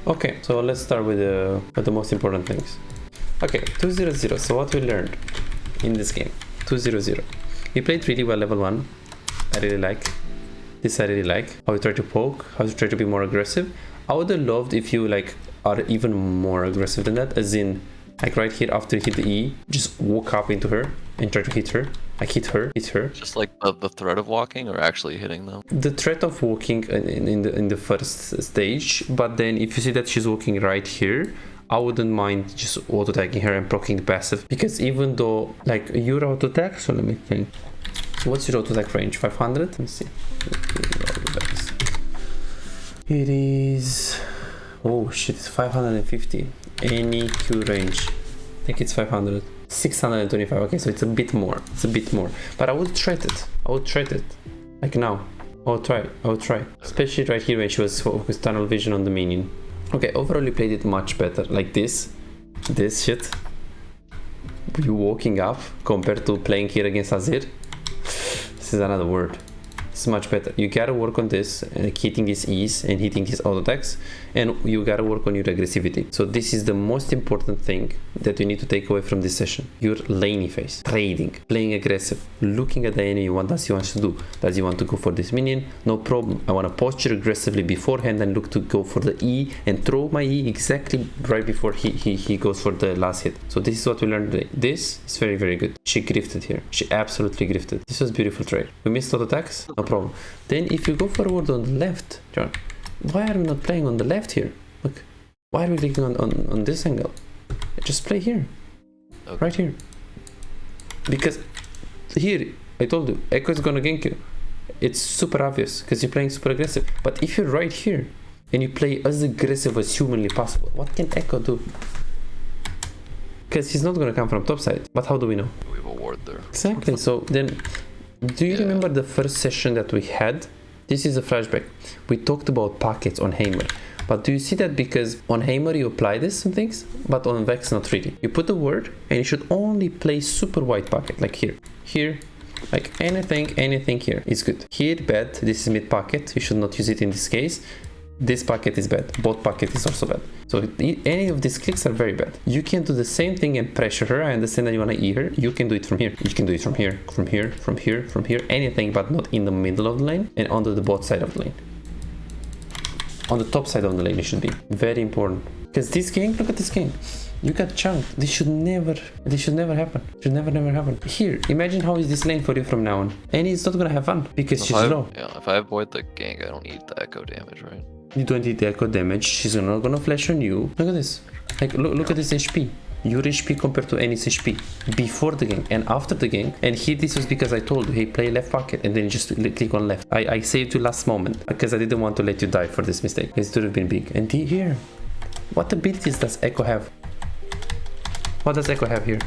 Okay, so let's start with the most important things. Okay, 2-0-0. So what we learned in this game, 2-0-0. We played really well level 1. I really like. This I really like. How you try to poke, how you try to be more aggressive. I would have loved if you like are even more aggressive than that, as in like right here after you hit the E, just walk up into her and try to hit her. Like hit her. Just like the threat of walking or actually hitting them? The threat of walking in the first stage, but then if you see that she's walking right here, I wouldn't mind just auto attacking her and proccing the passive, because even though like your auto attack, so let me think. So what's your auto attack range? 500? Let me see. It is, oh shit, it's 550. Any Q range, I think it's 500. 625. Okay, so it's a bit more. But I would threat it. Like now. I would try. Especially right here when she was focused tunnel vision on the minion. Okay, overall you played it much better. Like this shit. You walking up compared to playing here against Azir. This is another word. It's much better. You gotta work on this and hitting his E's and hitting his auto attacks, and you gotta work on your aggressivity. So this is the most important thing that you need to take away from this session. Your laney phase, trading, playing aggressive, looking at the enemy. What does he want to do? Does he want to go for this minion? No problem. I want to posture aggressively beforehand and look to go for the E and throw my E exactly right before he goes for the last hit. So this is what we learned today. This is very, very good. She grifted here. She absolutely grifted. This was beautiful trade. We missed auto attacks. No problem. Then if you go forward on the left, John, why are we not playing on the left here? Look, why are we clicking on this angle? Just play here. Okay. Right here. Because here, I told you, Echo is gonna gank you. It's super obvious because you're playing super aggressive. But if you're right here and you play as aggressive as humanly possible, what can Echo do? Because he's not gonna come from top side. But how do we know? We have a ward there. Exactly. So then, do you remember the first session that we had? This is a flashback. We talked about pockets on Hammer. But do you see that because on Hammer you apply this some things, but on Vex not really. You put the word and you should only play super wide pocket, like here. Here, like anything here is good. Here, bad. This is mid pocket. You should not use it in this case. This pocket is bad. Both pocket is also bad. So any of these clicks are very bad. You can do the same thing and pressure her. I understand that you want to E her. You can do it from here. You can do it from here, from here, anything, but not in the middle of the lane and onto the bot side of the lane. On the top side of the lane it should be. Very important. Because this game, look at this game. You got chunked. This should never happen. Should never happen. Here, imagine how is this lane for you from now on. And he's not gonna have fun because she's low. Yeah, if I avoid the gank, I don't need the echo damage, right? You don't need the echo damage. She's not gonna flash on you. Look at this. Like look at this HP. Your HP compared to Annie's HP before the gank and after the gank. And here this was because I told you, hey, play left pocket and then just click on left. I saved you last moment because I didn't want to let you die for this mistake. It would have been big. And here, what abilities does Echo have? What does Echo have here?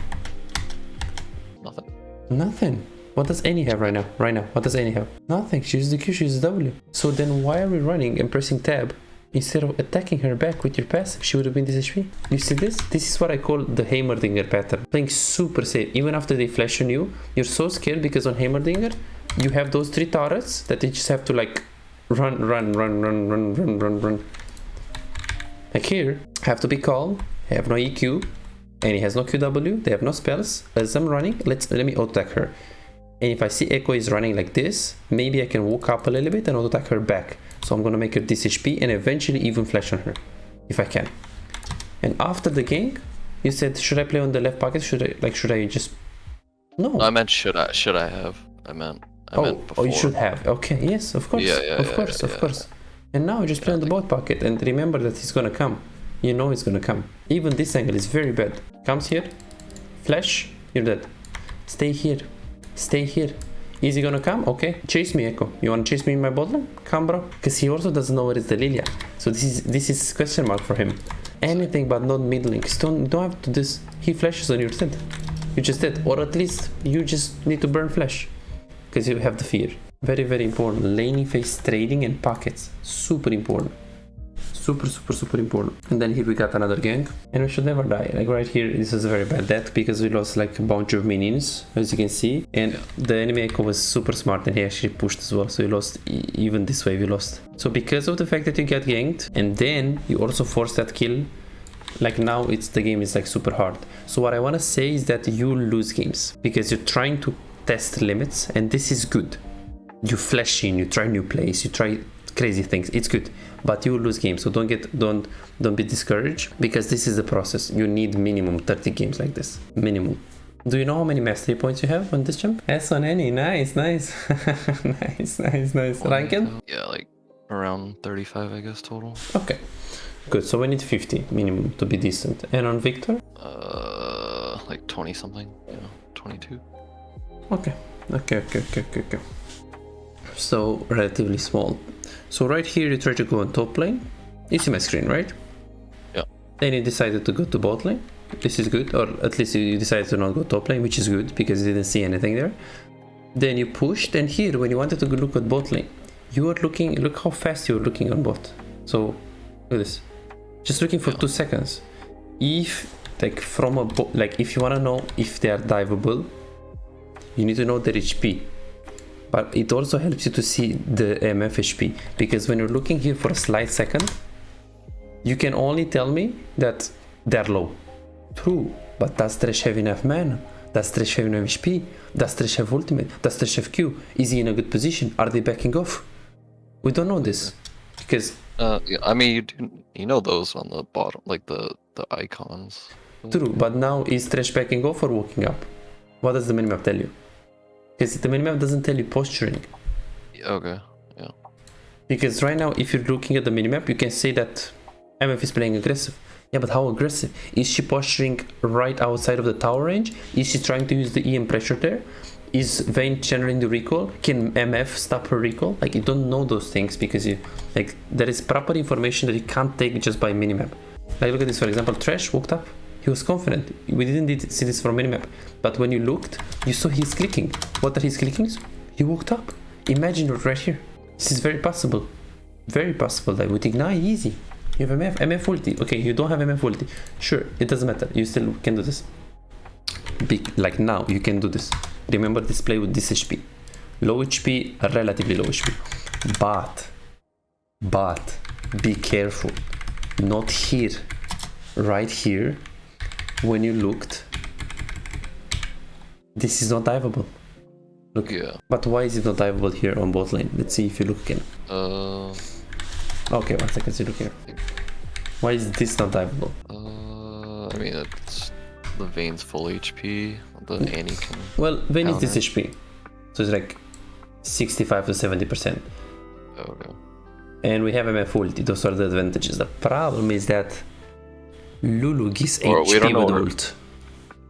Nothing. What does Annie have right now? What does Annie have? Nothing. She uses the Q, she uses W. So then why are we running and pressing tab instead of attacking her back with your passive? She would have been this HP. You see this? This is what I call the Heimerdinger pattern. Playing super safe. Even after they flash on you, you're so scared because on Heimerdinger, you have those 3 turrets that you just have to like run. Like here, have to be calm, have no EQ, and he has no QW, they have no spells. As I'm running, let me auto-attack her. And if I see Echo is running like this, maybe I can walk up a little bit and auto-attack her back. So I'm gonna make her this HP and eventually even flash on her, if I can. And after the gank, you said, should I play on the left pocket? Should I just... No. I meant should I have. I meant before. Oh, you should have. Okay, yes, of course. Of course. And now just play on the bot pocket and remember that he's gonna come. You know he's gonna come. Even this angle is very bad. Comes here, flash, you're dead. Stay here. Is he gonna come? Okay, chase me, Echo. You wanna chase me in my bot lane? Come, bro. Because he also doesn't know where is the Lilia. So this is question mark for him. Anything but not mid link. Don't have to this. He flashes on your dead. You just dead. Or at least you just need to burn flash. Because you have the fear. Very, very important. Laney phase trading and pockets. Super important. super important. And then here we got another gang, and we should never die. Like right here, this is a very bad death because we lost like a bunch of minions, as you can see. And the enemy echo was super smart, and he actually pushed as well. So we lost, even this way we lost. So because of the fact that you get ganked, and then you also force that kill, like now the game is like super hard. So what I want to say is that you lose games because you're trying to test limits, and this is good. You flash in, you try new plays, you try crazy things, it's good, but you will lose games. So don't be discouraged, because this is the process. You need minimum 30 games like this, minimum. Do you know how many mastery points you have on this jump? S on any. Nice. nice. Ranked? Yeah, like around 35, I guess, total. Okay, good. So we need 50 minimum to be decent. And on Victor? Like 20 something, 22. Okay. So relatively small. So right here you try to go on top lane. You see my screen, right? Yeah. Then you decided to go to bot lane. This is good, or at least you decided to not go top lane, which is good because you didn't see anything there. Then you pushed, and here when you wanted to look at bot lane, you were looking, look how fast you were looking on bot. So look at this, just looking for 2 seconds. If like from a bot, like if you want to know if they are diveable, you need to know their HP. But it also helps you to see the MF HP, because when you're looking here for a slight second, you can only tell me that they're low. True, but does Thresh have enough mana? Does Thresh have enough HP? Does Thresh have ultimate? Does Thresh have Q? Is he in a good position? Are they backing off? We don't know this, because Yeah, I mean, you know those on the bottom, like the icons. true, but now is Thresh backing off or walking up? What does the minimap tell you? Because the minimap doesn't tell you posturing. Okay, yeah. Because right now, if you're looking at the minimap, you can say that MF is playing aggressive. Yeah, but how aggressive? Is she posturing right outside of the tower range? Is she trying to use the EM pressure there? Is Vayne channeling the recall? Can MF stop her recall? Like, you don't know those things because there is proper information that you can't take just by minimap. Like, look at this, for example, Thresh walked up. He was confident. We didn't see this from minimap. But when you looked, you saw he's clicking. What are his clickings? He walked up. Imagine it right here. This is very possible. Very possible that with Ignite, easy. You have MF ulti. Okay, you don't have MF ulti. Sure, it doesn't matter. You still can do this. Like now, you can do this. Remember this play with this HP. Low HP, relatively low HP. But, be careful. Not here. Right here. When you looked, this is not diveable. Look. Yeah. But why is it not diveable here on bot lane? Let's see if you look again. Okay, 1 second, so look here. Why is this not diveable? I mean, it's the Vayne's full HP. The Annie can. Well, Vayne is this HP, so it's like 65 to 70%. Okay. And we have MF ulti. Those are the advantages. The problem is that Lulu gives Or we HP don't know with where- ult.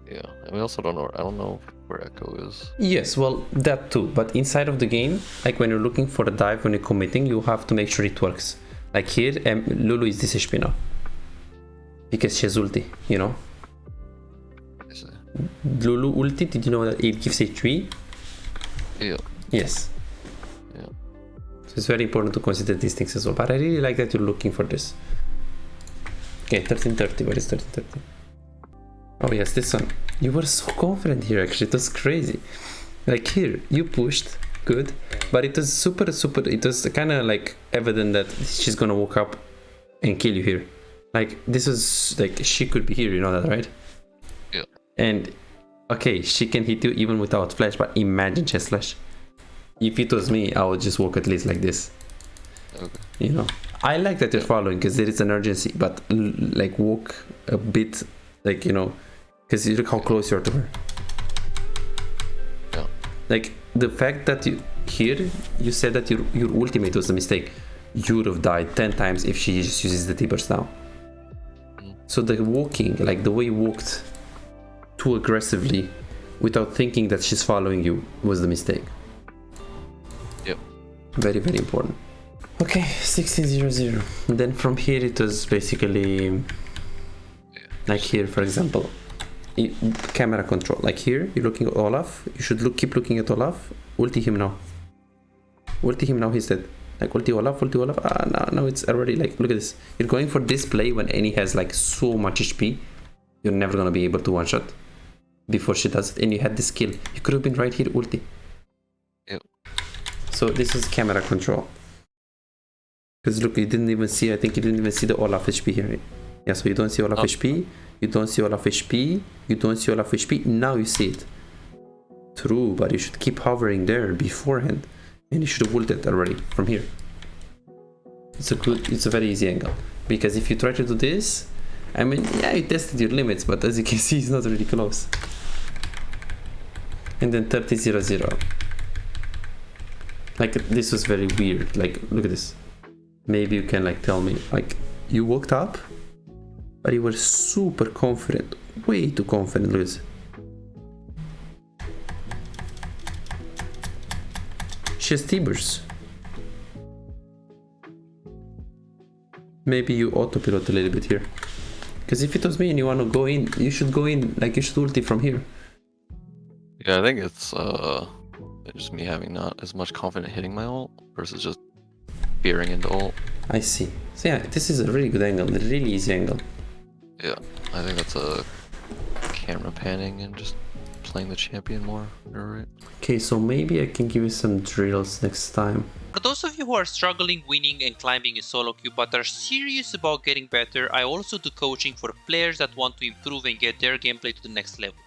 Yeah, and we also don't know. I don't know where Echo is. Yes, well, that too. But inside of the game, like when you're looking for a dive, when you're committing, you have to make sure it works. Like here, Lulu is this HP now. Because she has ulti, you know? I see. Lulu ulti, did you know that it gives HP? Yeah. Yes. Yeah. So it's very important to consider these things as well. But I really like that you're looking for this. Okay, 1330. Where is 1330? Oh yes, this one. You were so confident here, actually. It was crazy. Like here, you pushed. Good. But it was super. It was kind of like evident that she's gonna walk up and kill you here. Like, this was like, she could be here, you know that, right? Yeah. And, okay, she can hit you even without flash, but imagine chest flash. If it was me, I would just walk at least like this. Okay. You know? I like that you're following because there is an urgency, but like walk a bit, like, you know, because you look how close you are to her. Yeah. Like, the fact that you said that your ultimate was a mistake. You would have died 10 times if she just uses the T-burst now. So the walking, like the way you walked too aggressively without thinking that she's following you was the mistake. Yep. Very, very important. Okay, 1600. Then from here it was basically like here, for example, camera control. Like here, you're looking at Olaf. You should keep looking at Olaf. Ulti him now. Ulti him now, he's dead. Like ulti Olaf. Now it's already like, look at this. You're going for this play when Annie has like so much HP. You're never gonna be able to one-shot before she does it. And you had this kill. You could have been right here, ulti. Yep. So this is camera control. Because look, you didn't even see, I think you didn't even see the Olaf HP here. Yeah, so you don't see Olaf HP. You don't see Olaf HP. You don't see Olaf HP. Now you see it. True, but you should keep hovering there beforehand. And you should have ulted already from here. It's a very easy angle. Because if you try to do this, I mean, yeah, you tested your limits, but as you can see, it's not really close. And then 30-0-0. Like, this was very weird. Like, look at this. Maybe you can, like, tell me. Like, you woke up, but you were super confident. Way too confident, Luis. She has T-bursts. Maybe you autopilot a little bit here. Because if it was me and you want to go in, you should go in, like you should ulti from here. Yeah, I think it's just me having not as much confidence hitting my ult versus just fearing into ult. I see. So yeah, this is a really good angle, a really easy angle. Yeah, I think that's a camera panning and just playing the champion more. You're right. Okay, so maybe I can give you some drills next time. For those of you who are struggling winning and climbing in solo queue but are serious about getting better, I also do coaching for players that want to improve and get their gameplay to the next level.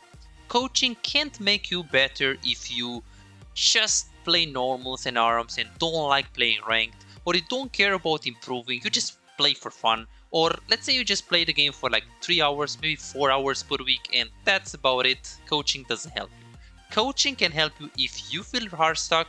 Coaching can't make you better if you just play normals and ARAMs and don't like playing ranked, or you don't care about improving, you just play for fun, or let's say you just play the game for like 3 hours, maybe 4 hours per week, and that's about it. Coaching doesn't help you. Coaching can help you if you feel hard stuck,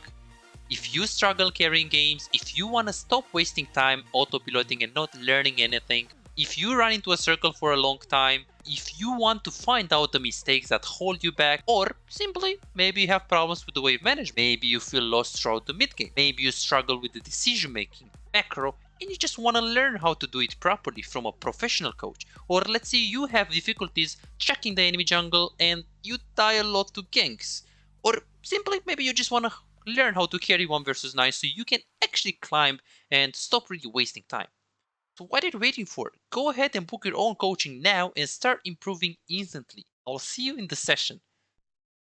if you struggle carrying games, if you want to stop wasting time auto-piloting and not learning anything, if you run into a circle for a long time, if you want to find out the mistakes that hold you back, or simply maybe you have problems with the wave management, maybe you feel lost throughout the mid game, maybe you struggle with the decision making, macro, and you just want to learn how to do it properly from a professional coach. Or let's say you have difficulties checking the enemy jungle and you die a lot to ganks, or simply maybe you just want to learn how to carry 1 versus 9 so you can actually climb and stop really wasting time. So what are you waiting for? Go ahead and book your own coaching now and start improving instantly. I'll see you in the session.